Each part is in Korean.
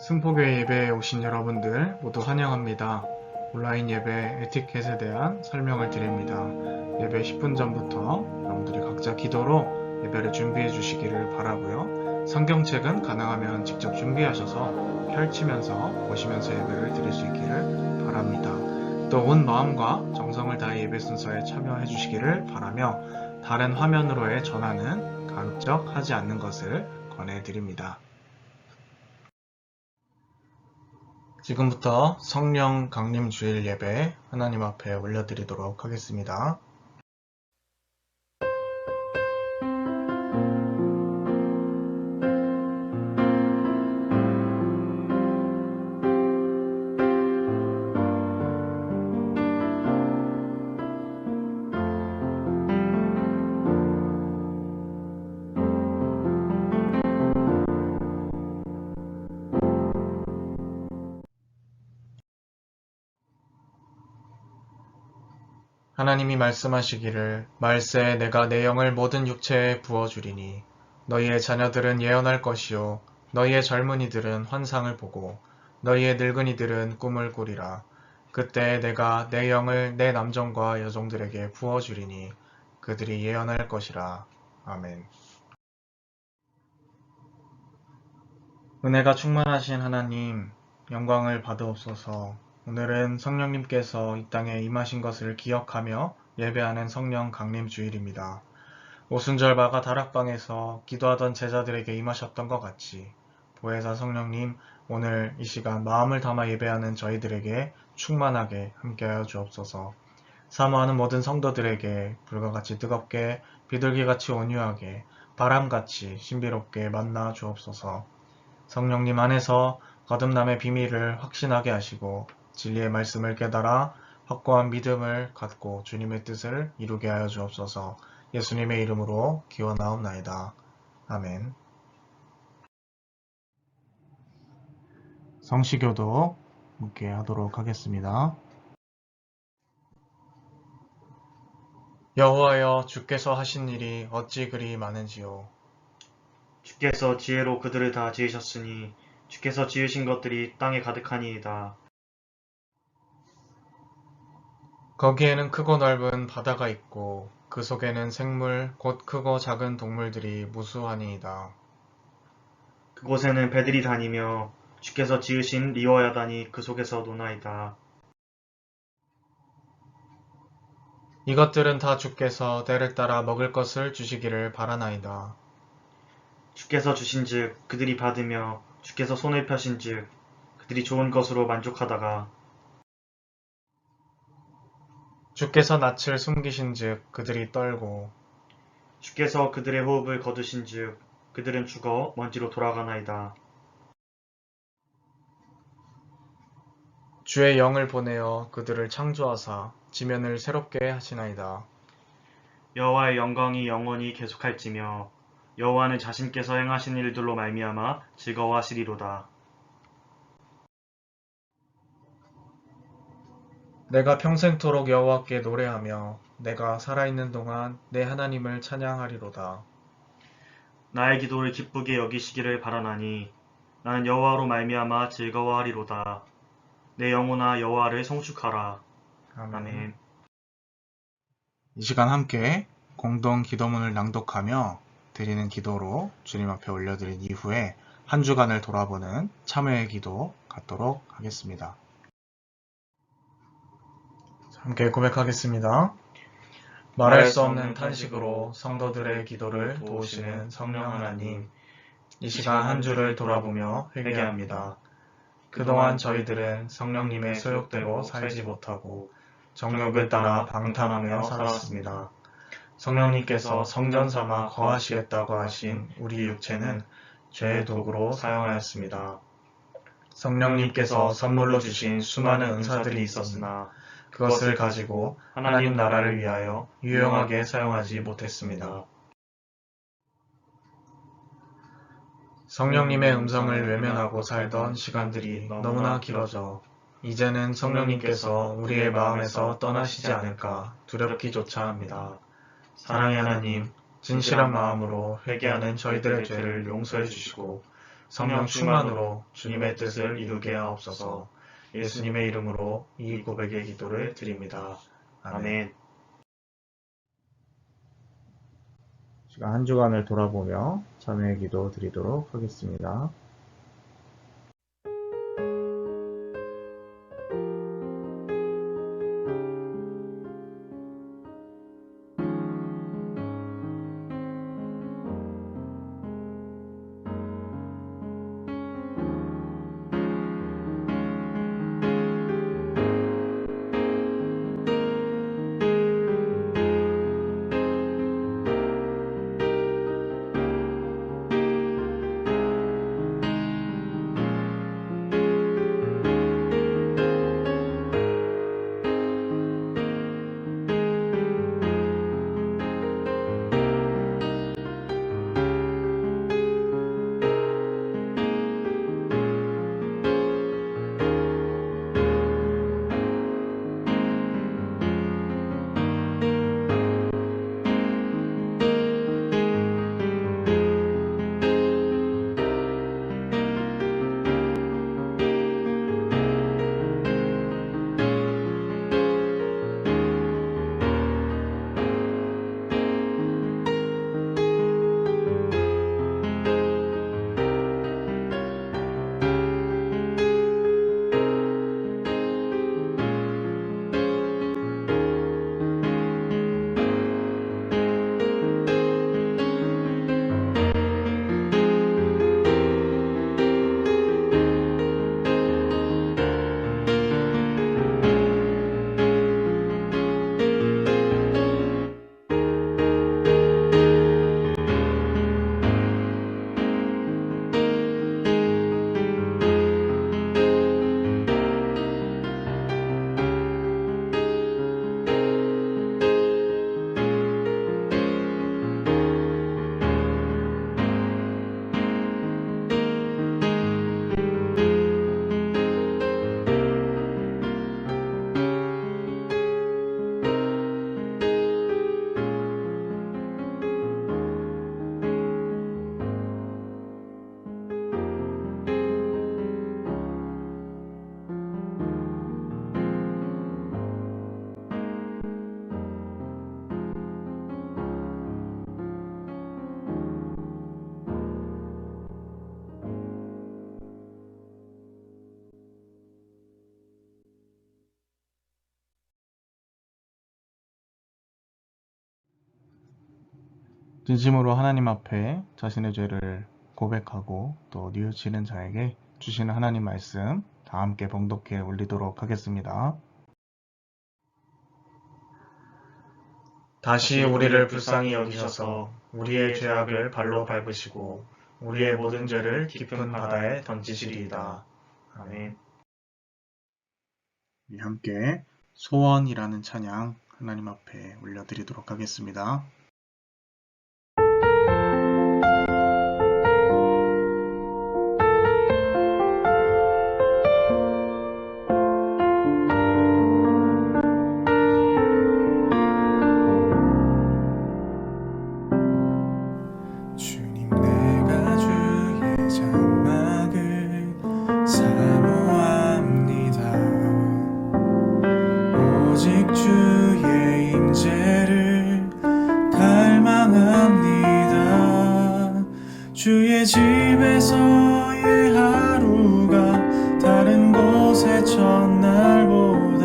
승포교회 예배에 오신 여러분들 모두 환영합니다. 온라인 예배 에티켓에 대한 설명을 드립니다. 예배 10분 전부터 여러분들이 각자 기도로 예배를 준비해 주시기를 바라고요. 성경책은 가능하면 직접 준비하셔서 펼치면서 보시면서 예배를 드릴 수 있기를 바랍니다. 또 온 마음과 정성을 다해 예배 순서에 참여해 주시기를 바라며 다른 화면으로의 전환은 간접 하지 않는 것을 권해드립니다. 지금부터 성령 강림 주일 예배 하나님 앞에 올려드리도록 하겠습니다. 하나님이 말씀하시기를 말세 내가 내 영을 모든 육체에 부어주리니 너희의 자녀들은 예언할 것이요 너희의 젊은이들은 환상을 보고 너희의 늙은이들은 꿈을 꾸리라. 그때 내가 내 영을 내 남종과 여종들에게 부어주리니 그들이 예언할 것이라. 아멘. 은혜가 충만하신 하나님, 영광을 받으옵소서. 오늘은 성령님께서 이 땅에 임하신 것을 기억하며 예배하는 성령 강림 주일입니다. 오순절 마가 다락방에서 기도하던 제자들에게 임하셨던 것 같이 보혜사 성령님, 오늘 이 시간 마음을 담아 예배하는 저희들에게 충만하게 함께하여 주옵소서. 사모하는 모든 성도들에게 불과 같이 뜨겁게, 비둘기같이 온유하게, 바람같이 신비롭게 만나 주옵소서. 성령님 안에서 거듭남의 비밀을 확신하게 하시고 진리의 말씀을 깨달아 확고한 믿음을 갖고 주님의 뜻을 이루게 하여 주옵소서. 예수님의 이름으로 기원하옵나이다. 아멘. 성시교도 함께 하도록 하겠습니다. 여호와여, 주께서 하신 일이 어찌 그리 많은지요. 주께서 지혜로 그들을 다 지으셨으니 주께서 지으신 것들이 땅에 가득하니이다. 거기에는 크고 넓은 바다가 있고 그 속에는 생물 곧 크고 작은 동물들이 무수하니이다. 그곳에는 배들이 다니며 주께서 지으신 리워야단이 그 속에서 노나이다. 이것들은 다 주께서 때를 따라 먹을 것을 주시기를 바라나이다. 주께서 주신즉 그들이 받으며 주께서 손을 펴신즉 그들이 좋은 것으로 만족하다가 주께서 낯을 숨기신즉 그들이 떨고 주께서 그들의 호흡을 거두신즉 그들은 죽어 먼지로 돌아가나이다. 주의 영을 보내어 그들을 창조하사 지면을 새롭게 하시나이다. 여호와의 영광이 영원히 계속할지며 여호와는 자신께서 행하신 일들로 말미암아 즐거워하시리로다. 내가 평생토록 여호와께 노래하며 내가 살아있는 동안 내 하나님을 찬양하리로다. 나의 기도를 기쁘게 여기시기를 바라나니 나는 여호와로 말미암아 즐거워하리로다. 내 영혼아 여호와를 성축하라. 아멘. 이 시간 함께 공동 기도문을 낭독하며 드리는 기도로 주님 앞에 올려드린 이후에 한 주간을 돌아보는 참회의 기도 갖도록 하겠습니다. 함께 고백하겠습니다. 말할 수 없는 탄식으로 성도들의 기도를 도우시는 성령 하나님, 이 시간 한 주를 돌아보며 회개합니다. 그동안 저희들은 성령님의 소욕대로 살지 못하고 정욕을 따라 방탕하며 살았습니다. 성령님께서 성전 삼아 거하시겠다고 하신 우리 육체는 죄의 도구로 사용하였습니다. 성령님께서 선물로 주신 수많은 은사들이 있었으나 그것을 가지고 하나님 나라를 위하여 유용하게 사용하지 못했습니다. 성령님의 음성을 외면하고 살던 시간들이 너무나 길어져 이제는 성령님께서 우리의 마음에서 떠나시지 않을까 두렵기조차 합니다. 사랑의 하나님, 진실한 마음으로 회개하는 저희들의 죄를 용서해 주시고 성령 충만으로 주님의 뜻을 이루게 하옵소서. 예수님의 이름으로 이 고백의 기도를 드립니다. 아멘. 제가 한 주간을 돌아보며 참회의 기도 드리도록 하겠습니다. 진심으로 하나님 앞에 자신의 죄를 고백하고 또 뉘우치는 자에게 주시는 하나님 말씀 다 함께 봉독해 올리도록 하겠습니다. 다시 우리를 불쌍히 여기셔서 우리의 죄악을 발로 밟으시고 우리의 모든 죄를 깊은 바다에 던지시리이다. 아멘. 함께 소원이라는 찬양 하나님 앞에 올려드리도록 하겠습니다. 주의 집에서의 하루가 다른 곳의 첫날보다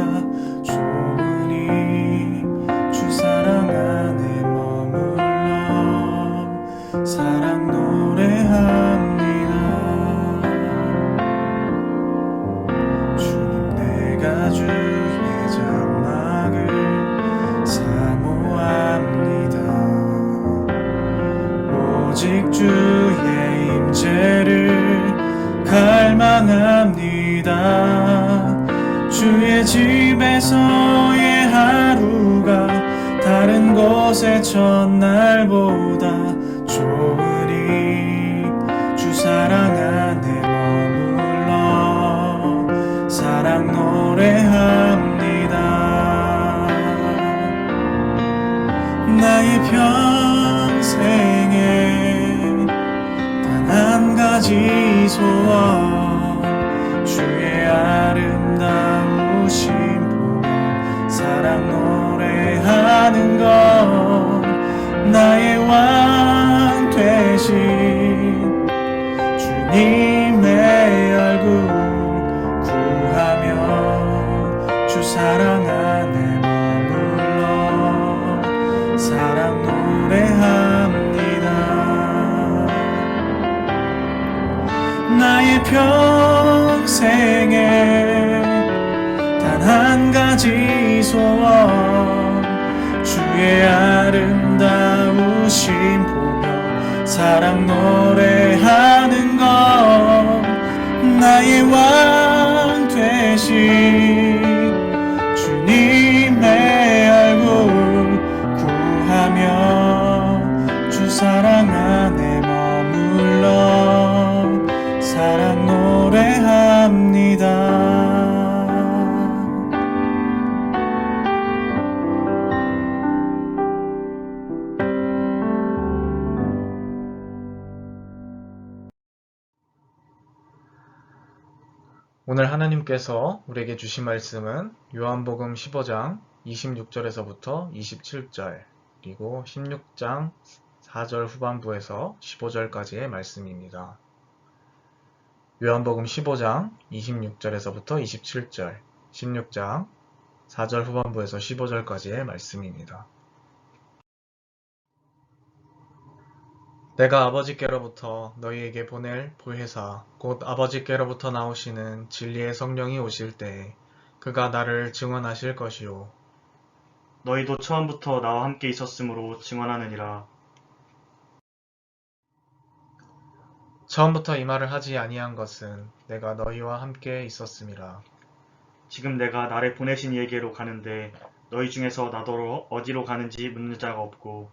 좋으니 주 사랑 안에 머물러 사랑 노래합니다. 주님 내가 주의 장막을 사모합니다. 오직 주의 임재를 갈망합니다. 주의 집에서의 하루가 다른 곳의 첫날보다 좋으니 주 사랑 안에 머물러 사랑 노래합니다. 나의 평생에 단 한 가지 가지 소원 주의 아름다우심 보며 사랑 노래하는 것 나의 왕 되신 주님의 얼굴 구하며 주 사랑 안에 머물러 사랑 노래합니다. 나의 평생에 단 한 가지 소원 주의 아름다우심 보며 사랑 노래하는 것 나의 왕 되신 주님의 얼굴 구하며 주 사랑 안에 머물러 사랑 노래합니다. 오늘 하나님께서 우리에게 주신 말씀은 요한복음 15장 26절에서부터 27절 그리고 16장 4절 후반부에서 15절까지의 말씀입니다. 요한복음 15장 26절에서부터 27절, 16장 4절 후반부에서 15절까지의 말씀입니다. 내가 아버지께로부터 너희에게 보낼 보혜사 곧 아버지께로부터 나오시는 진리의 성령이 오실 때 그가 나를 증언하실 것이요 너희도 처음부터 나와 함께 있었으므로 증언하느니라. 처음부터 이 말을 하지 아니한 것은 내가 너희와 함께 있었음이라. 지금 내가 나를 보내신 이에게로 가는데 너희 중에서 나더러 어디로 가는지 묻는 자가 없고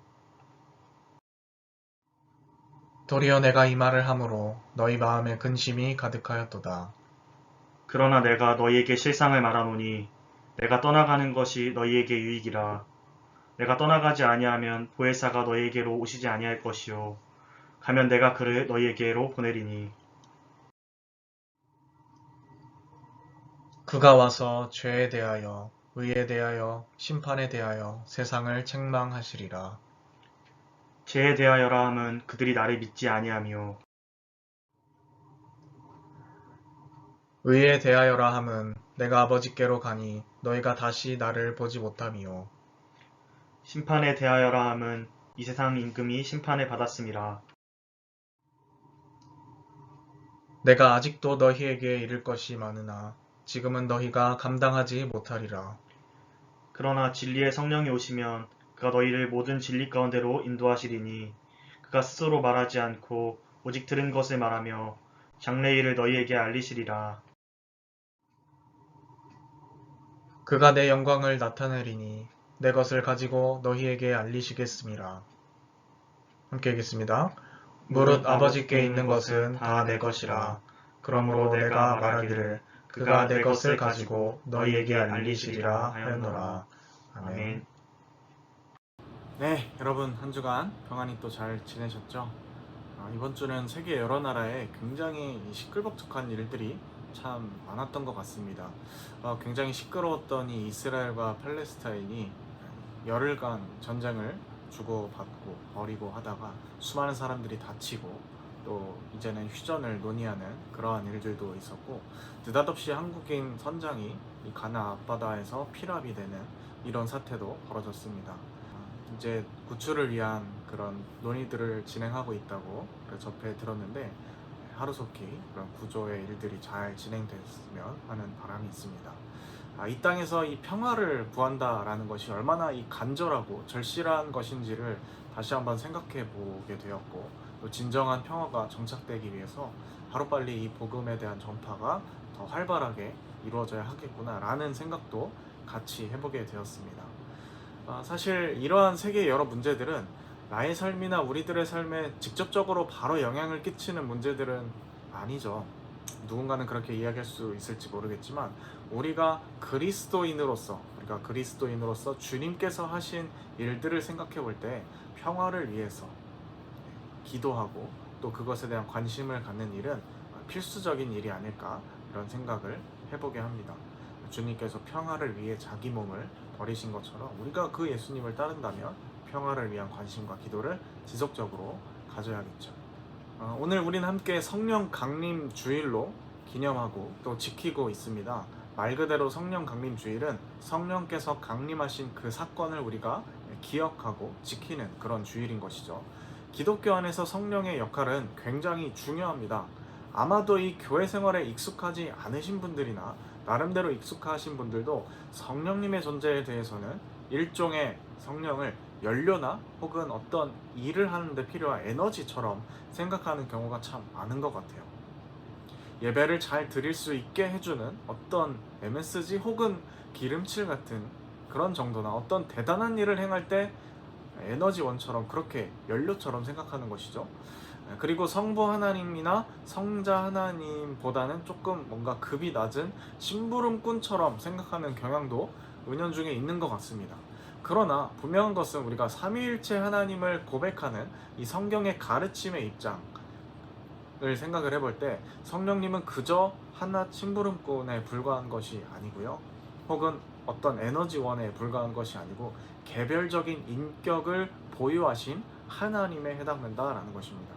도리어 내가 이 말을 함으로 너희 마음에 근심이 가득하였도다. 그러나 내가 너희에게 실상을 말하노니 내가 떠나가는 것이 너희에게 유익이라. 내가 떠나가지 아니하면 보혜사가 너희에게로 오시지 아니할 것이요 가면 내가 그를 너희에게로 보내리니 그가 와서 죄에 대하여 의에 대하여 심판에 대하여 세상을 책망하시리라. 죄에 대하여라 함은 그들이 나를 믿지 아니하며 의에 대하여라 함은 내가 아버지께로 가니 너희가 다시 나를 보지 못함이요 심판에 대하여라 함은 이 세상 임금이 심판을 받았음이라. 내가 아직도 너희에게 이를 것이 많으나 지금은 너희가 감당하지 못하리라. 그러나 진리의 성령이 오시면 그가 너희를 모든 진리 가운데로 인도하시리니 그가 스스로 말하지 않고 오직 들은 것을 말하며 장래의 일을 너희에게 알리시리라. 그가 내 영광을 나타내리니 내 것을 가지고 너희에게 알리시겠음이라. 함께 읽겠습니다. 무릇 아버지께 있는 것은 다 내 것이라. 그러므로 내가 말하기를 그가 내 것을 가지고 너희에게 알리시리라 하였노라. 아멘. 네, 여러분 한 주간 평안히 또 잘 지내셨죠? 이번 주는 세계 여러 나라에 굉장히 시끌벅적한 일들이 참 많았던 것 같습니다. 굉장히 시끄러웠던 이 이스라엘과 팔레스타인이 열흘간 전쟁을 주고받고 벌이고 하다가 수많은 사람들이 다치고 또 이제는 휴전을 논의하는 그러한 일들도 있었고 느닷없이 한국인 선장이 이 가나 앞바다에서 피랍이 되는 이런 사태도 벌어졌습니다. 이제 구출을 위한 그런 논의들을 진행하고 있다고 접해 들었는데 하루속히 그런 구조의 일들이 잘 진행됐으면 하는 바람이 있습니다. 이 땅에서 이 평화를 구한다라는 것이 얼마나 이 간절하고 절실한 것인지를 다시 한번 생각해 보게 되었고 또 진정한 평화가 정착되기 위해서 하루빨리 이 복음에 대한 전파가 더 활발하게 이루어져야 하겠구나라는 생각도 같이 해보게 되었습니다. 사실 이러한 세계의 여러 문제들은 나의 삶이나 우리들의 삶에 직접적으로 바로 영향을 끼치는 문제들은 아니죠. 누군가는 그렇게 이야기할 수 있을지 모르겠지만 우리가 그리스도인으로서 주님께서 하신 일들을 생각해 볼 때 평화를 위해서 기도하고 또 그것에 대한 관심을 갖는 일은 필수적인 일이 아닐까 이런 생각을 해보게 합니다. 주님께서 평화를 위해 자기 몸을 버리신 것처럼 우리가 그 예수님을 따른다면 평화를 위한 관심과 기도를 지속적으로 가져야겠죠. 오늘 우리는 함께 성령 강림 주일로 기념하고 또 지키고 있습니다. 말 그대로 성령 강림 주일은 성령께서 강림하신 그 사건을 우리가 기억하고 지키는 그런 주일인 것이죠. 기독교 안에서 성령의 역할은 굉장히 중요합니다. 아마도 이 교회 생활에 익숙하지 않으신 분들이나 나름대로 익숙하신 분들도 성령님의 존재에 대해서는 일종의 성령을 연료나 혹은 어떤 일을 하는데 필요한 에너지처럼 생각하는 경우가 참 많은 것 같아요. 예배를 잘 드릴 수 있게 해주는 어떤 MSG 혹은 기름칠 같은 그런 정도나 어떤 대단한 일을 행할 때 에너지원처럼 그렇게 연료처럼 생각하는 것이죠. 그리고 성부 하나님이나 성자 하나님보다는 조금 뭔가 급이 낮은 심부름꾼처럼 생각하는 경향도 은연중에 있는 것 같습니다. 그러나 분명한 것은 우리가 삼위일체 하나님을 고백하는 이 성경의 가르침의 입장을 생각을 해볼 때 성령님은 그저 하나 심부름꾼에 불과한 것이 아니고요. 혹은 어떤 에너지원에 불과한 것이 아니고 개별적인 인격을 보유하신 하나님에 해당된다라는 것입니다.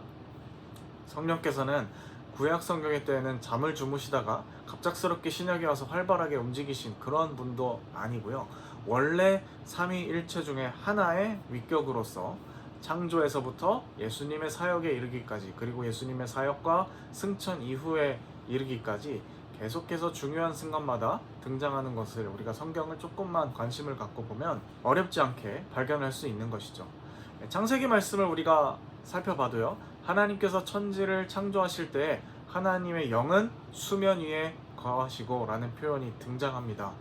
성령께서는 구약 성경의 때에는 잠을 주무시다가 갑작스럽게 신약에 와서 활발하게 움직이신 그런 분도 아니고요. 원래 삼위일체 중에 하나의 위격으로서 창조에서부터 예수님의 사역에 이르기까지 그리고 예수님의 사역과 승천 이후에 이르기까지 계속해서 중요한 순간마다 등장하는 것을 우리가 성경을 조금만 관심을 갖고 보면 어렵지 않게 발견할 수 있는 것이죠. 창세기 말씀을 우리가 살펴봐도요. 하나님께서 천지를 창조하실 때 하나님의 영은 수면 위에 거하시고 라는 표현이 등장합니다.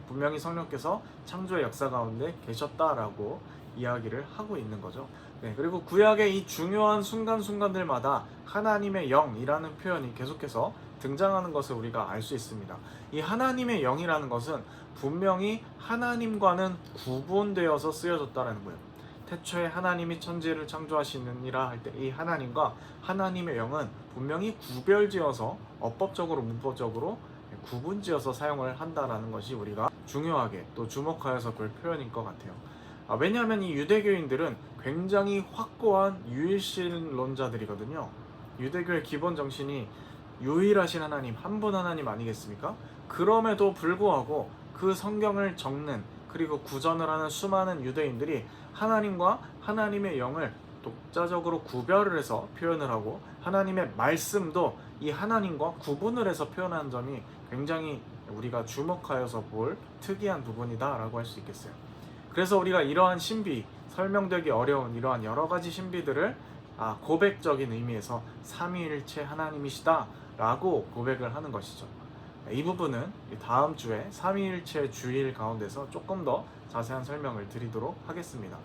분명히 성령께서 창조의 역사 가운데 계셨다라고 이야기를 하고 있는 거죠. 그리고 구약의 이 중요한 순간순간들마다 하나님의 영이라는 표현이 계속해서 등장하는 것을 우리가 알 수 있습니다. 이 하나님의 영이라는 것은 분명히 하나님과는 구분되어서 쓰여졌다는 거예요. 태초에 하나님이 천지를 창조하시느니라 할 때 이 하나님과 하나님의 영은 분명히 구별지어서 어법적으로 문법적으로 구분지어서 사용을 한다라는 것이 우리가 중요하게 또 주목하여서 볼 표현인 것 같아요. 왜냐하면 이 유대교인들은 굉장히 확고한 유일신론자들이거든요. 유대교의 기본 정신이 유일하신 하나님, 한 분 하나님 아니겠습니까? 그럼에도 불구하고 그 성경을 적는 그리고 구전을 하는 수많은 유대인들이 하나님과 하나님의 영을 독자적으로 구별을 해서 표현을 하고 하나님의 말씀도 이 하나님과 구분을 해서 표현하는 점이 굉장히 우리가 주목하여서 볼 특이한 부분이다 라고 할 수 있겠어요. 그래서 우리가 이러한 신비, 설명되기 어려운 이러한 여러 가지 신비들을 고백적인 의미에서 삼위일체 하나님이시다 라고 고백을 하는 것이죠. 이 부분은 다음 주에 삼위일체 주일 가운데서 조금 더 자세한 설명을 드리도록 하겠습니다.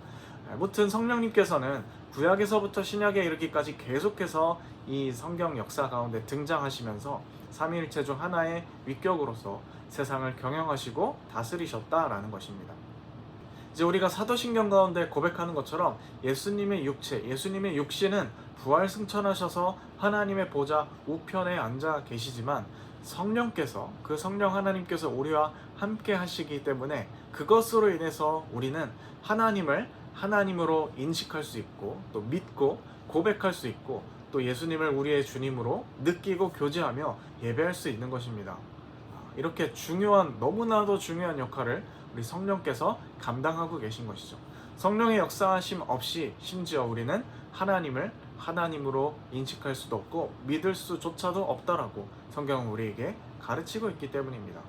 아무튼 성령님께서는 구약에서부터 신약에 이르기까지 계속해서 이 성경 역사 가운데 등장하시면서 삼위일체 중 하나의 위격으로서 세상을 경영하시고 다스리셨다라는 것입니다. 이제 우리가 사도신경 가운데 고백하는 것처럼 예수님의 육체, 예수님의 육신은 부활 승천하셔서 하나님의 보좌 우편에 앉아 계시지만 성령께서 그 성령 하나님께서 우리와 함께 하시기 때문에 그것으로 인해서 우리는 하나님을 하나님으로 인식할 수 있고 또 믿고 고백할 수 있고 또 예수님을 우리의 주님으로 느끼고 교제하며 예배할 수 있는 것입니다. 이렇게 중요한 너무나도 중요한 역할을 우리 성령께서 감당하고 계신 것이죠. 성령의 역사하심 없이 심지어 우리는 하나님을 하나님으로 인식할 수도 없고 믿을 수조차도 없다라고 성경은 우리에게 가르치고 있기 때문입니다.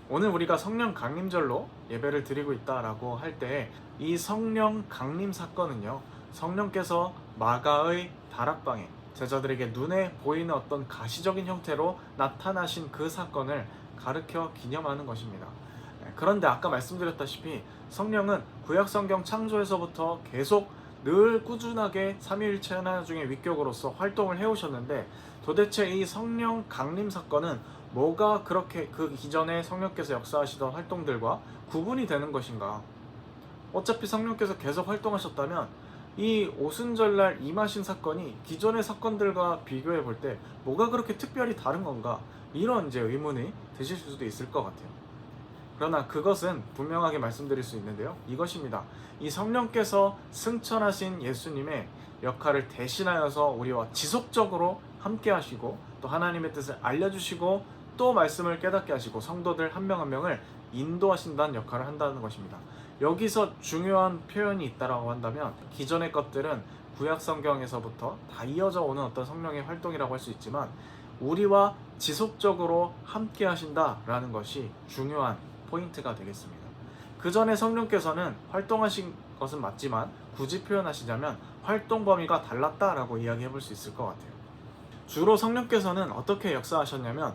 오늘 우리가 성령 강림절로 예배를 드리고 있다라고 할 때 이 성령 강림 사건은요, 성령께서 마가의 다락방에 제자들에게 눈에 보이는 어떤 가시적인 형태로 나타나신 그 사건을 가르쳐 기념하는 것입니다. 그런데 아까 말씀드렸다시피 성령은 구약 성경 창조에서부터 계속 늘 꾸준하게 삼위일체 하나 중에 위격으로서 활동을 해오셨는데 도대체 이 성령 강림 사건은 뭐가 그렇게 그 이전에 성령께서 역사하시던 활동들과 구분이 되는 것인가? 어차피 성령께서 계속 활동하셨다면 이 오순절날 임하신 사건이 기존의 사건들과 비교해 볼 때 뭐가 그렇게 특별히 다른 건가? 이런 이제 의문이 드실 수도 있을 것 같아요. 그러나 그것은 분명하게 말씀드릴 수 있는데요. 이것입니다. 이 성령께서 승천하신 예수님의 역할을 대신하여서 우리와 지속적으로 함께 하시고 또 하나님의 뜻을 알려주시고 또 말씀을 깨닫게 하시고 성도들 한 명 한 명을 인도하신다는 역할을 한다는 것입니다. 여기서 중요한 표현이 있다라고 한다면 기존의 것들은 구약 성경에서부터 다 이어져 오는 어떤 성령의 활동이라고 할 수 있지만 우리와 지속적으로 함께 하신다라는 것이 중요한 포인트가 되겠습니다. 그 전에 성령께서는 활동하신 것은 맞지만 굳이 표현하시자면 활동 범위가 달랐다라고 이야기해 볼 수 있을 것 같아요. 주로 성령께서는 어떻게 역사하셨냐면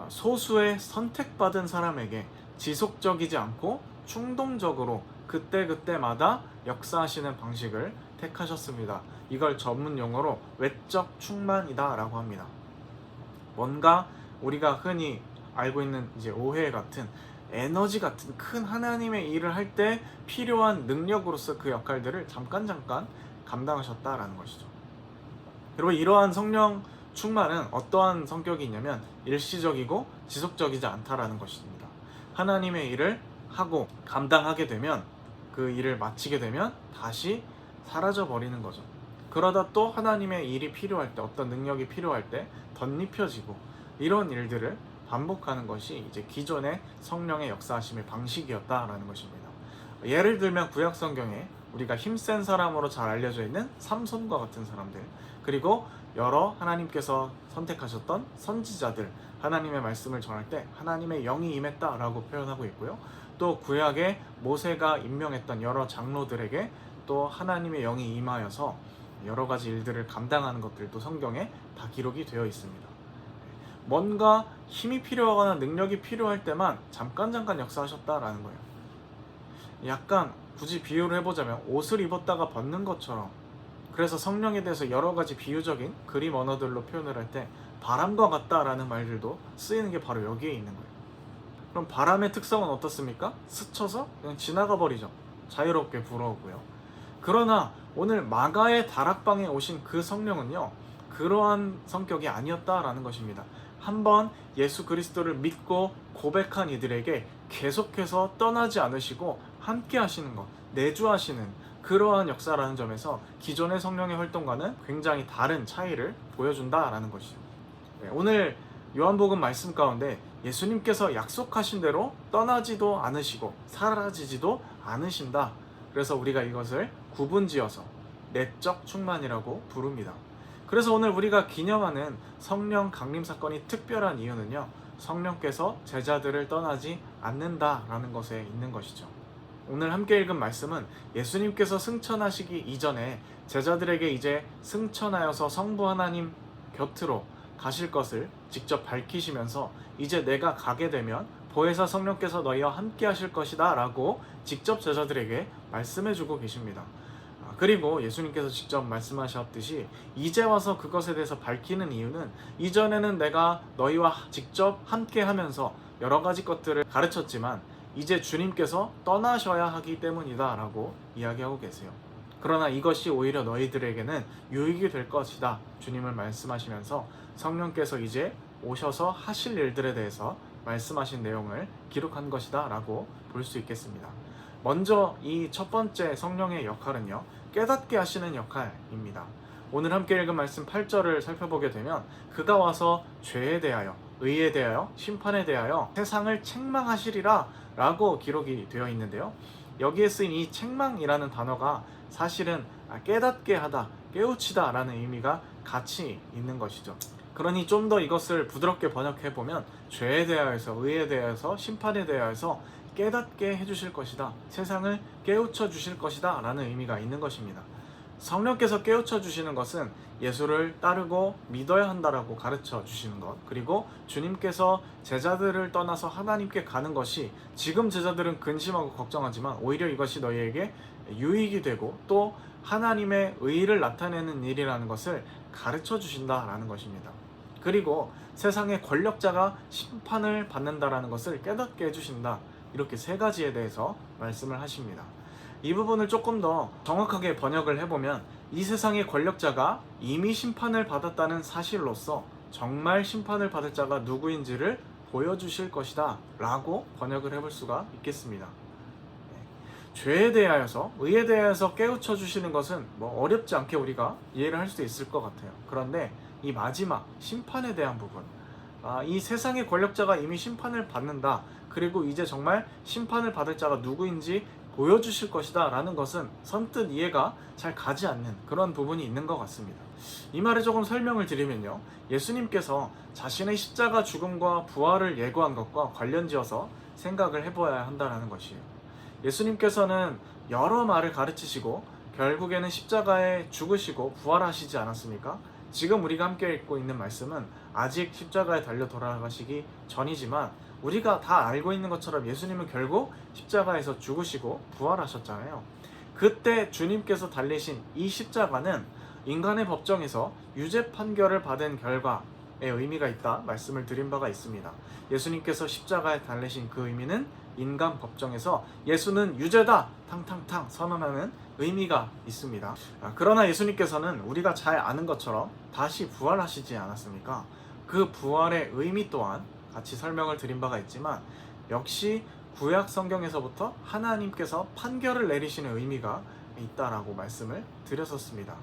소수의 선택받은 사람에게 지속적이지 않고 충동적으로 그때그때마다 역사하시는 방식을 택하셨습니다. 이걸 전문 용어로 외적 충만이다 라고 합니다. 뭔가 우리가 흔히 알고 있는 이제 오해 같은 에너지 같은 큰 하나님의 일을 할 때 필요한 능력으로서 그 역할들을 잠깐 감당하셨다라는 것이죠. 여러분, 이러한 성령 충만은 어떠한 성격이 있냐면 일시적이고 지속적이지 않다라는 것입니다. 하나님의 일을 하고 감당하게 되면 그 일을 마치게 되면 다시 사라져 버리는 거죠. 그러다 또 하나님의 일이 필요할 때, 어떤 능력이 필요할 때 덧입혀지고 이런 일들을 반복하는 것이 이제 기존의 성령의 역사하심의 방식이었다라는 것입니다. 예를 들면 구약 성경에 우리가 힘센 사람으로 잘 알려져 있는 삼손과 같은 사람들, 그리고 여러 하나님께서 선택하셨던 선지자들, 하나님의 말씀을 전할 때 하나님의 영이 임했다라고 표현하고 있고요. 또 구약에 모세가 임명했던 여러 장로들에게 또 하나님의 영이 임하여서 여러 가지 일들을 감당하는 것들도 성경에 다 기록이 되어 있습니다. 뭔가 힘이 필요하거나 능력이 필요할 때만 잠깐 역사하셨다라는 거예요. 약간 굳이 비유를 해보자면 옷을 입었다가 벗는 것처럼, 그래서 성령에 대해서 여러 가지 비유적인 그림 언어들로 표현을 할 때 바람과 같다라는 말들도 쓰이는 게 바로 여기에 있는 거예요. 그럼 바람의 특성은 어떻습니까? 스쳐서 그냥 지나가 버리죠. 자유롭게 불어오고요. 그러나 오늘 마가의 다락방에 오신 그 성령은요, 그러한 성격이 아니었다라는 것입니다. 한번 예수 그리스도를 믿고 고백한 이들에게 계속해서 떠나지 않으시고 함께 하시는 것, 내주하시는 그러한 역사라는 점에서 기존의 성령의 활동과는 굉장히 다른 차이를 보여준다라는 것이죠. 오늘 요한복음 말씀 가운데 예수님께서 약속하신 대로 떠나지도 않으시고 사라지지도 않으신다. 그래서 우리가 이것을 구분지어서 내적 충만이라고 부릅니다. 그래서 오늘 우리가 기념하는 성령 강림 사건이 특별한 이유는요, 성령께서 제자들을 떠나지 않는다라는 것에 있는 것이죠. 오늘 함께 읽은 말씀은 예수님께서 승천하시기 이전에 제자들에게 이제 승천하여서 성부 하나님 곁으로 가실 것을 직접 밝히시면서 이제 내가 가게 되면 보혜사 성령께서 너희와 함께 하실 것이다 라고 직접 제자들에게 말씀해 주고 계십니다. 그리고 예수님께서 직접 말씀하셨듯이 이제 와서 그것에 대해서 밝히는 이유는 이전에는 내가 너희와 직접 함께 하면서 여러 가지 것들을 가르쳤지만 이제 주님께서 떠나셔야 하기 때문이다 라고 이야기하고 계세요. 그러나 이것이 오히려 너희들에게는 유익이 될 것이다, 주님을 말씀하시면서 성령께서 이제 오셔서 하실 일들에 대해서 말씀하신 내용을 기록한 것이다 라고 볼 수 있겠습니다. 먼저 이 첫 번째 성령의 역할은요, 깨닫게 하시는 역할입니다. 오늘 함께 읽은 말씀 8절을 살펴보게 되면 그가 와서 죄에 대하여, 의에 대하여, 심판에 대하여 세상을 책망하시리라 라고 기록이 되어 있는데요, 여기에 쓰인 이 책망이라는 단어가 사실은 깨닫게 하다, 깨우치다 라는 의미가 같이 있는 것이죠. 그러니 좀 더 이것을 부드럽게 번역해보면 죄에 대하여서, 의에 대하여서, 심판에 대하여서 깨닫게 해주실 것이다, 세상을 깨우쳐 주실 것이다 라는 의미가 있는 것입니다. 성령께서 깨우쳐 주시는 것은 예수를 따르고 믿어야 한다라고 가르쳐 주시는 것, 그리고 주님께서 제자들을 떠나서 하나님께 가는 것이 지금 제자들은 근심하고 걱정하지만 오히려 이것이 너희에게 유익이 되고 또 하나님의 의를 나타내는 일이라는 것을 가르쳐 주신다라는 것입니다. 그리고 세상의 권력자가 심판을 받는다라는 것을 깨닫게 해주신다, 이렇게 세 가지에 대해서 말씀을 하십니다. 이 부분을 조금 더 정확하게 번역을 해보면 이 세상의 권력자가 이미 심판을 받았다는 사실로서 정말 심판을 받을 자가 누구인지를 보여주실 것이다 라고 번역을 해볼 수가 있겠습니다. 죄에 대하여서, 의에 대하여서 깨우쳐 주시는 것은 어렵지 않게 우리가 이해를 할 수 있을 것 같아요. 그런데 이 마지막 심판에 대한 부분, 이 세상의 권력자가 이미 심판을 받는다, 그리고 이제 정말 심판을 받을 자가 누구인지 보여주실 것이다 라는 것은 선뜻 이해가 잘 가지 않는 그런 부분이 있는 것 같습니다. 이 말에 조금 설명을 드리면요, 예수님께서 자신의 십자가 죽음과 부활을 예고한 것과 관련지어서 생각을 해보아야 한다는 것이에요. 예수님께서는 여러 말을 가르치시고 결국에는 십자가에 죽으시고 부활하시지 않았습니까? 지금 우리가 함께 읽고 있는 말씀은 아직 십자가에 달려 돌아가시기 전이지만 우리가 다 알고 있는 것처럼 예수님은 결국 십자가에서 죽으시고 부활하셨잖아요. 그때 주님께서 달리신 이 십자가는 인간의 법정에서 유죄 판결을 받은 결과의 의미가 있다 말씀을 드린 바가 있습니다. 예수님께서 십자가에 달리신 그 의미는 인간 법정에서 예수는 유죄다 탕탕탕 선언하는 의미가 있습니다. 그러나 예수님께서는 우리가 잘 아는 것처럼 다시 부활하시지 않았습니까? 그 부활의 의미 또한 같이 설명을 드린 바가 있지만 역시 구약 성경에서부터 하나님께서 판결을 내리시는 의미가 있다라고 말씀을 드렸었습니다.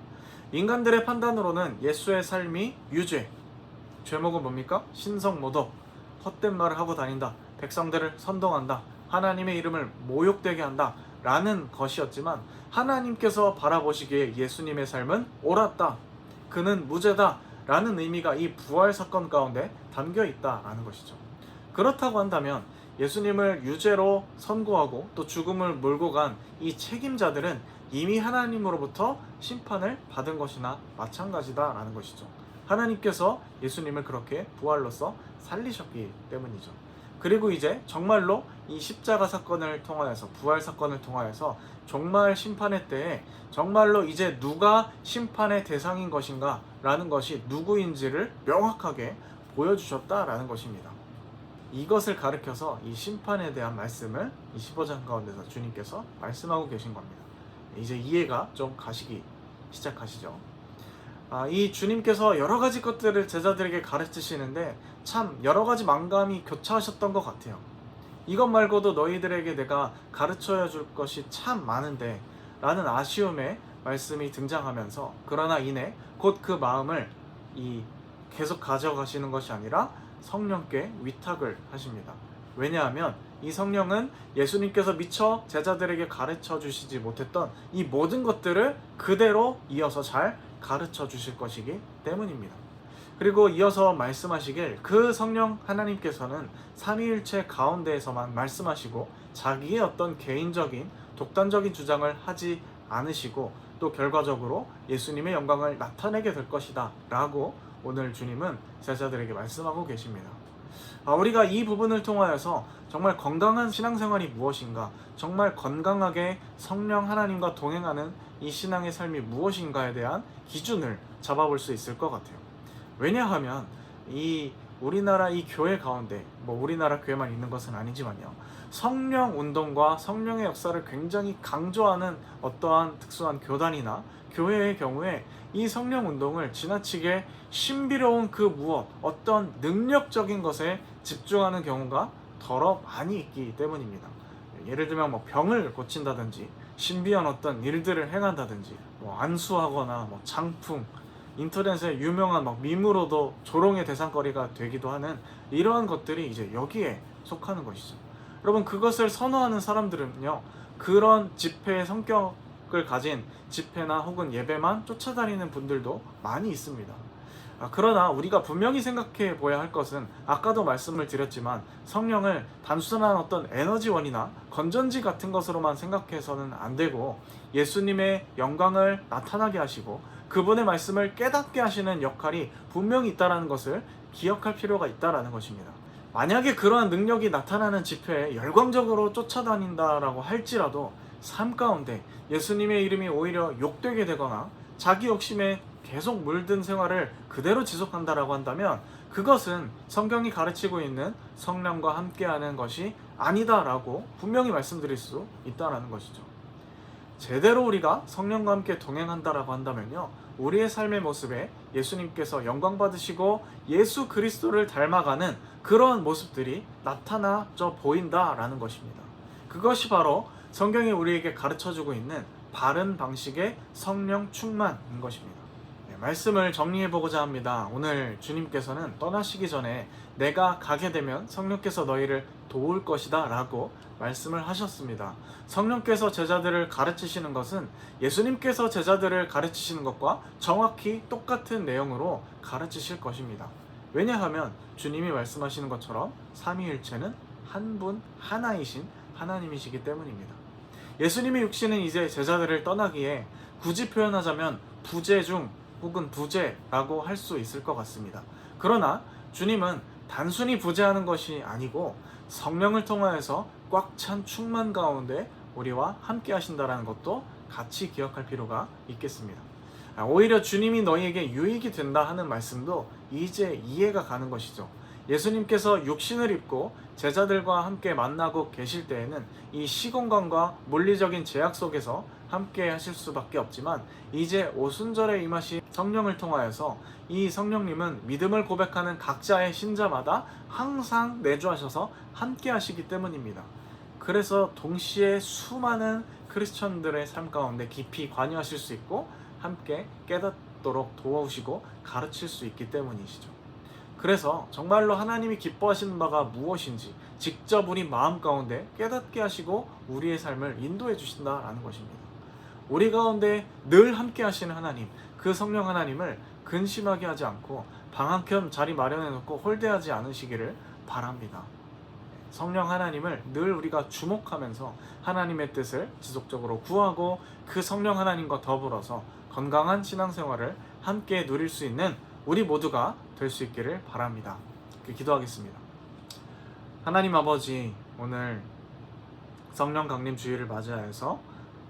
인간들의 판단으로는 예수의 삶이 유죄, 죄목은 뭡니까? 신성모독, 헛된 말을 하고 다닌다, 백성들을 선동한다, 하나님의 이름을 모욕되게 한다 라는 것이었지만 하나님께서 바라보시기에 예수님의 삶은 옳았다, 그는 무죄다 라는 의미가 이 부활 사건 가운데 담겨 있다라는 것이죠. 그렇다고 한다면 예수님을 유죄로 선고하고 또 죽음을 몰고 간 이 책임자들은 이미 하나님으로부터 심판을 받은 것이나 마찬가지다라는 것이죠. 하나님께서 예수님을 그렇게 부활로서 살리셨기 때문이죠. 그리고 이제 정말로 이 십자가 사건을 통하여서, 부활 사건을 통하여서 정말 심판의 때에 정말로 이제 누가 심판의 대상인 것인가 라는 것이 누구인지를 명확하게 보여주셨다라는 것입니다. 이것을 가르쳐서 이 심판에 대한 말씀을 이 15장 가운데서 주님께서 말씀하고 계신 겁니다. 이제 이해가 좀 가시기 시작하시죠. 이 주님께서 여러 가지 것들을 제자들에게 가르치시는데 참 여러 가지 만감이 교차하셨던 것 같아요. 이것 말고도 너희들에게 내가 가르쳐야 줄 것이 참 많은데 라는 아쉬움의 말씀이 등장하면서, 그러나 이내 곧 그 마음을 계속 가져가시는 것이 아니라 성령께 위탁을 하십니다. 왜냐하면 이 성령은 예수님께서 미처 제자들에게 가르쳐 주시지 못했던 이 모든 것들을 그대로 이어서 잘 가르쳐 주실 것이기 때문입니다. 그리고 이어서 말씀하시길 그 성령 하나님께서는 삼위일체 가운데에서만 말씀하시고 자기의 어떤 개인적인 독단적인 주장을 하지 않으시고 또 결과적으로 예수님의 영광을 나타내게 될 것이다 라고 오늘 주님은 제자들에게 말씀하고 계십니다. 우리가 이 부분을 통하여서 정말 건강한 신앙생활이 무엇인가, 정말 건강하게 성령 하나님과 동행하는 이 신앙의 삶이 무엇인가에 대한 기준을 잡아볼 수 있을 것 같아요. 왜냐하면 우리나라 이 교회 가운데, 우리나라 교회만 있는 것은 아니지만요, 성령 운동과 성령의 역사를 굉장히 강조하는 어떠한 특수한 교단이나 교회의 경우에 이 성령 운동을 지나치게 신비로운 그 무엇, 어떤 능력적인 것에 집중하는 경우가 더러 많이 있기 때문입니다. 예를 들면 병을 고친다든지 신비한 어떤 일들을 행한다든지 안수하거나 장풍, 인터넷에 유명한 밈으로도 조롱의 대상거리가 되기도 하는 이러한 것들이 이제 여기에 속하는 것이죠. 여러분, 그것을 선호하는 사람들은요, 그런 집회의 성격을 가진 집회나 혹은 예배만 쫓아다니는 분들도 많이 있습니다. 그러나 우리가 분명히 생각해 보아야 할 것은, 아까도 말씀을 드렸지만 성령을 단순한 어떤 에너지원이나 건전지 같은 것으로만 생각해서는 안 되고 예수님의 영광을 나타나게 하시고 그분의 말씀을 깨닫게 하시는 역할이 분명히 있다는 것을 기억할 필요가 있다는 것입니다. 만약에 그러한 능력이 나타나는 집회에 열광적으로 쫓아다닌다라고 할지라도 삶 가운데 예수님의 이름이 오히려 욕되게 되거나 자기 욕심에 계속 물든 생활을 그대로 지속한다라고 한다면 그것은 성경이 가르치고 있는 성령과 함께하는 것이 아니다라고 분명히 말씀드릴 수 있다는 것이죠. 제대로 우리가 성령과 함께 동행한다라고 한다면요, 우리의 삶의 모습에 예수님께서 영광 받으시고 예수 그리스도를 닮아가는 그런 모습들이 나타나져 보인다라는 것입니다. 그것이 바로 성경이 우리에게 가르쳐주고 있는 바른 방식의 성령 충만인 것입니다. 말씀을 정리해보고자 합니다. 오늘 주님께서는 떠나시기 전에 내가 가게 되면 성령께서 너희를 도울 것이다 라고 말씀을 하셨습니다. 성령께서 제자들을 가르치시는 것은 예수님께서 제자들을 가르치시는 것과 정확히 똑같은 내용으로 가르치실 것입니다. 왜냐하면 주님이 말씀하시는 것처럼 삼위일체는 한 분 하나이신 하나님이시기 때문입니다. 예수님의 육신은 이제 제자들을 떠나기에 굳이 표현하자면 부재 중 혹은 부재라고 할 수 있을 것 같습니다. 그러나 주님은 단순히 부재하는 것이 아니고 성령을 통하여서 꽉 찬 충만 가운데 우리와 함께 하신다는 것도 같이 기억할 필요가 있겠습니다. 오히려 주님이 너희에게 유익이 된다 하는 말씀도 이제 이해가 가는 것이죠. 예수님께서 육신을 입고 제자들과 함께 만나고 계실 때에는 이 시공간과 물리적인 제약 속에서 함께 하실 수밖에 없지만 이제 오순절에 임하신 성령을 통하여서 이 성령님은 믿음을 고백하는 각자의 신자마다 항상 내주하셔서 함께 하시기 때문입니다. 그래서 동시에 수많은 크리스천들의 삶 가운데 깊이 관여하실 수 있고 함께 깨닫도록 도와주시고 가르칠 수 있기 때문이시죠. 그래서 정말로 하나님이 기뻐하시는 바가 무엇인지 직접 우리 마음 가운데 깨닫게 하시고 우리의 삶을 인도해 주신다라는 것입니다. 우리 가운데 늘 함께 하시는 하나님, 그 성령 하나님을 근심하게 하지 않고 방 한켠 자리 마련해 놓고 홀대하지 않으시기를 바랍니다. 성령 하나님을 늘 우리가 주목하면서 하나님의 뜻을 지속적으로 구하고 그 성령 하나님과 더불어서 건강한 신앙생활을 함께 누릴 수 있는 우리 모두가 될 수 있기를 바랍니다. 기도하겠습니다. 하나님 아버지, 오늘 성령 강림 주일을 맞이하여서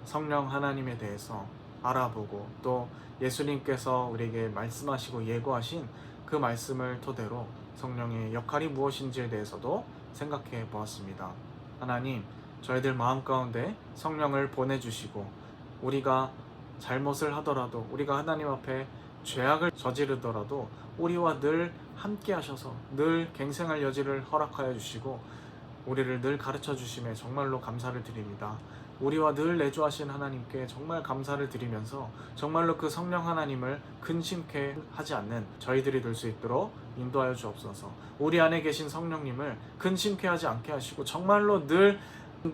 성령 하나님에 대해서 알아보고 또 예수님께서 우리에게 말씀하시고 예고하신 그 말씀을 토대로 성령의 역할이 무엇인지에 대해서도 생각해 보았습니다. 하나님, 저희들 마음 가운데 성령을 보내주시고 우리가 잘못을 하더라도 우리가 하나님 앞에 죄악을 저지르더라도 우리와 늘 함께 하셔서 늘 갱생할 여지를 허락하여 주시고 우리를 늘 가르쳐 주심에 정말로 감사를 드립니다. 우리와 늘 내주하신 하나님께 정말 감사를 드리면서 정말로 그 성령 하나님을 근심케 하지 않는 저희들이 될 수 있도록 인도하여 주옵소서. 우리 안에 계신 성령님을 근심케 하지 않게 하시고 정말로 늘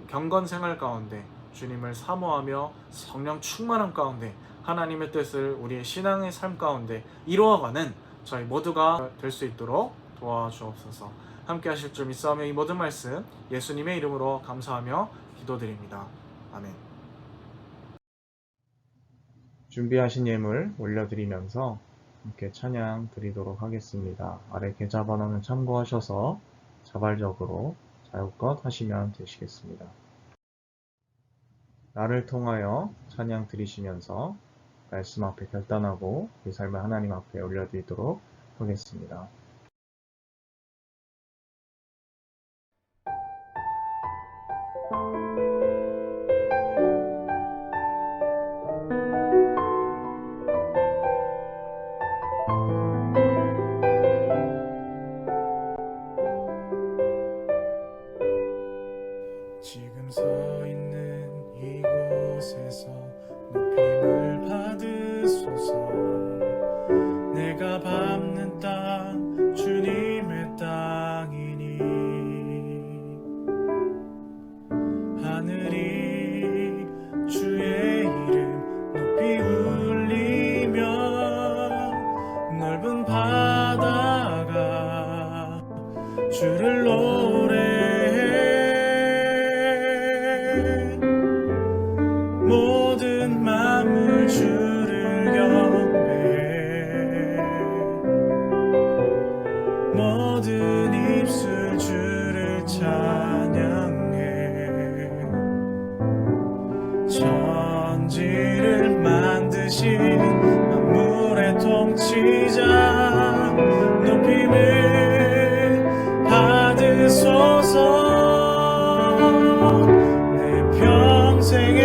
경건 생활 가운데 주님을 사모하며 성령 충만함 가운데 하나님의 뜻을 우리의 신앙의 삶 가운데 이루어가는 저희 모두가 될 수 있도록 도와주옵소서. 함께 하실 줄 믿사오며 이 모든 말씀 예수님의 이름으로 감사하며 기도드립니다. 아멘. 준비하신 예물 올려드리면서 함께 찬양 드리도록 하겠습니다. 아래 계좌번호는 참고하셔서 자발적으로 자유껏 하시면 되시겠습니다. 나를 통하여 찬양 드리시면서 말씀 앞에 결단하고 그 삶을 하나님 앞에 올려드리도록 하겠습니다. 지금 서 있는 이곳에서 높임을 받으소서. 내가 밟는 땅 주님의 땅이니 하늘이 주의 이름 높이 울리며 넓은 바다가 주를 노래해 모든 만물 주를 경배해 모든 입술 주를 찬양해 천지를 만드신 만물의 통치자 높임을 받으소서. 내 평생에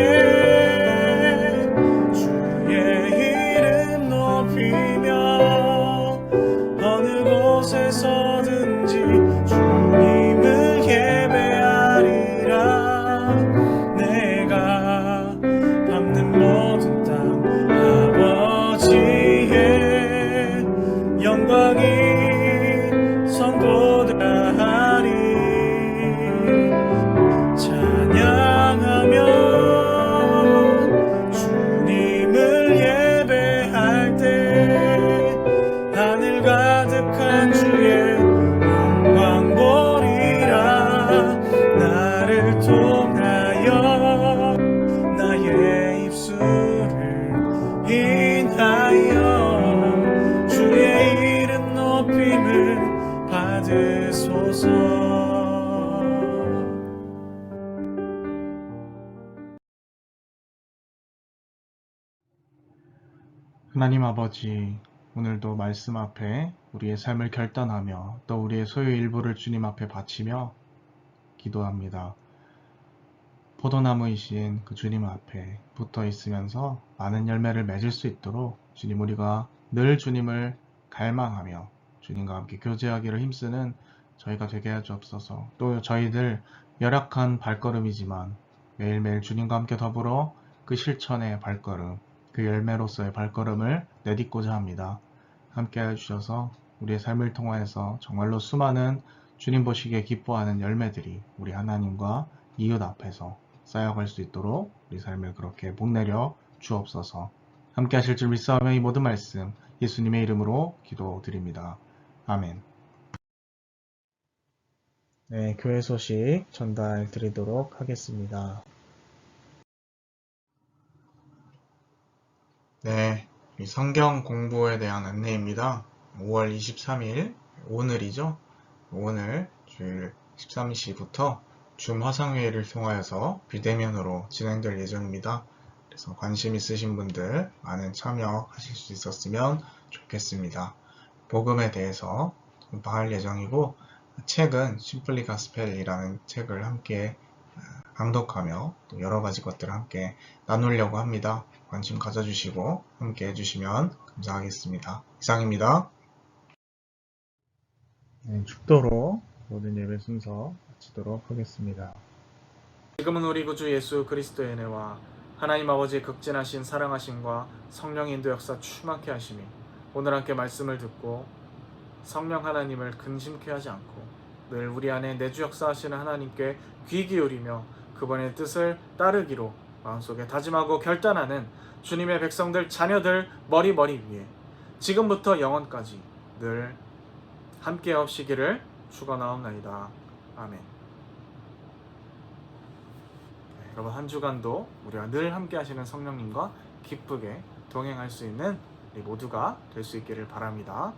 받으소서. 하나님 아버지, 오늘도 말씀 앞에 우리의 삶을 결단하며 또 우리의 소유 일부를 주님 앞에 바치며 기도합니다. 포도나무이신 그 주님 앞에 붙어 있으면서 많은 열매를 맺을 수 있도록 주님, 우리가 늘 주님을 갈망하며 주님과 함께 교제하기를 힘쓰는 저희가 되게 하여 주옵소서. 또 저희들 열악한 발걸음이지만 매일매일 주님과 함께 더불어 그 실천의 발걸음, 그 열매로서의 발걸음을 내딛고자 합니다. 함께 해주셔서 우리의 삶을 통하여서 정말로 수많은 주님 보시기에 기뻐하는 열매들이 우리 하나님과 이웃 앞에서 쌓여갈 수 있도록 우리 삶을 그렇게 복내려 주옵소서. 함께 하실 줄 믿사오며 이 모든 말씀 예수님의 이름으로 기도드립니다. 아멘. 네, 교회 소식 전달 드리도록 하겠습니다. 네, 이 성경 공부에 대한 안내입니다. 5월 23일, 오늘이죠. 오늘 주일 13시부터 줌 화상회의를 통하여서 비대면으로 진행될 예정입니다. 그래서 관심 있으신 분들 많은 참여하실 수 있었으면 좋겠습니다. 복음에 대해서 공부할 예정이고, 책은 심플리 가스펠이라는 책을 함께 강독하며 또 여러 가지 것들을 함께 나누려고 합니다. 관심 가져주시고 함께 해주시면 감사하겠습니다. 이상입니다. 네, 축도로 모든 예배 순서 마치도록 하겠습니다. 지금은 우리 구주 예수 그리스도의 은혜와 하나님 아버지의 극진하신 사랑하심과 성령 인도 역사 충만케 하심이 오늘 함께 말씀을 듣고 성령 하나님을 근심케 하지 않고 늘 우리 안에 내주 역사하시는 하나님께 귀 기울이며 그분의 뜻을 따르기로 마음속에 다짐하고 결단하는 주님의 백성들 자녀들 머리 위에 지금부터 영원까지 늘 함께 하시기를 축원하옵나이다. 아멘. 네, 여러분 한 주간도 우리와 늘 함께 하시는 성령님과 기쁘게 동행할 수 있는 우리 모두가 될 수 있기를 바랍니다.